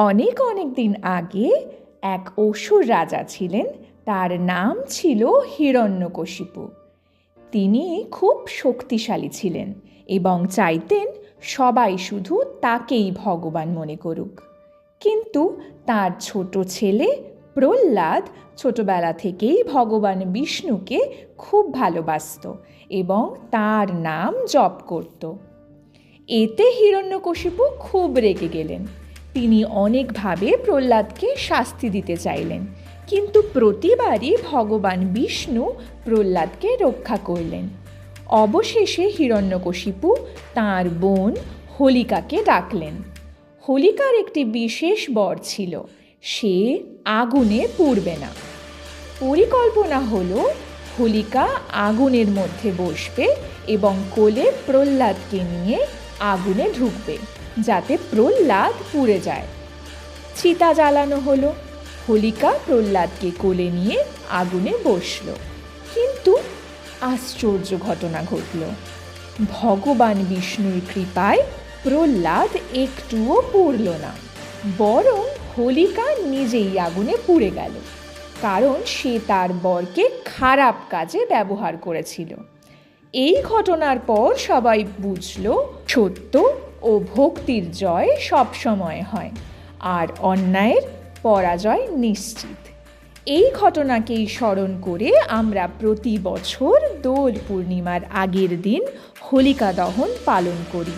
অনেক অনেক দিন আগে এক অসুর রাজা ছিলেন। তার নাম ছিল হিরণ্যকশিপু। তিনি খুব শক্তিশালী ছিলেন এবং চাইতেন সবাই শুধু তাকেই ভগবান মনে করুক। কিন্তু তার ছোট ছেলে প্রহ্লাদ ছোটবেলা থেকেই ভগবান বিষ্ণুকে খুব ভালোবাসত এবং তার নাম জপ করত। এতে হিরণ্যকশিপু খুব রেগে গেলেন। তিনি অনেকভাবে প্রহ্লাদকে শাস্তি দিতে চাইলেন, কিন্তু প্রতিবারই ভগবান বিষ্ণু প্রহ্লাদকে রক্ষা করলেন। অবশেষে হিরণ্যকশিপু তাঁর বোন হোলিকাকে ডাকলেন। হোলিকার একটি বিশেষ বর ছিল, সে আগুনে পুড়বে না। পরিকল্পনা হলো হোলিকা আগুনের মধ্যে বসবে এবং কোলে প্রহ্লাদকে নিয়ে আগুনে ঢুকবে, যাতে প্রহ্লাদ পুড়ে যায়। চিতা জ্বালানো হলো। হোলিকা প্রহ্লাদকে কোলে নিয়ে আগুনে বসল, কিন্তু আশ্চর্য ঘটনা ঘটল। ভগবান বিষ্ণুর কৃপায় প্রহ্লাদ একটুও পুড়ল না, বরং হোলিকা নিজেই আগুনে পুড়ে গেল, কারণ সে তার বরকে খারাপ কাজে ব্যবহার করেছিল। এই ঘটনার পর সবাই বুঝল, সত্য ও ভক্তির জয় সবসময় হয়, আর অন্যায়ের পরাজয় নিশ্চিত। এই ঘটনাকেই স্মরণ করে আমরা প্রতি বছর দোল পূর্ণিমার আগের দিন হোলিকা দহন পালন করি।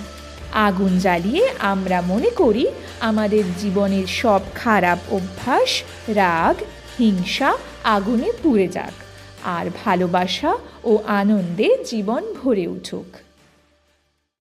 আগুন জ্বালিয়ে আমরা মনে করি আমাদের জীবনের সব খারাপ অভ্যাস, রাগ, হিংসা আগুনে পুড়ে যাক, আর ভালোবাসা ও আনন্দে জীবন ভরে উঠুক।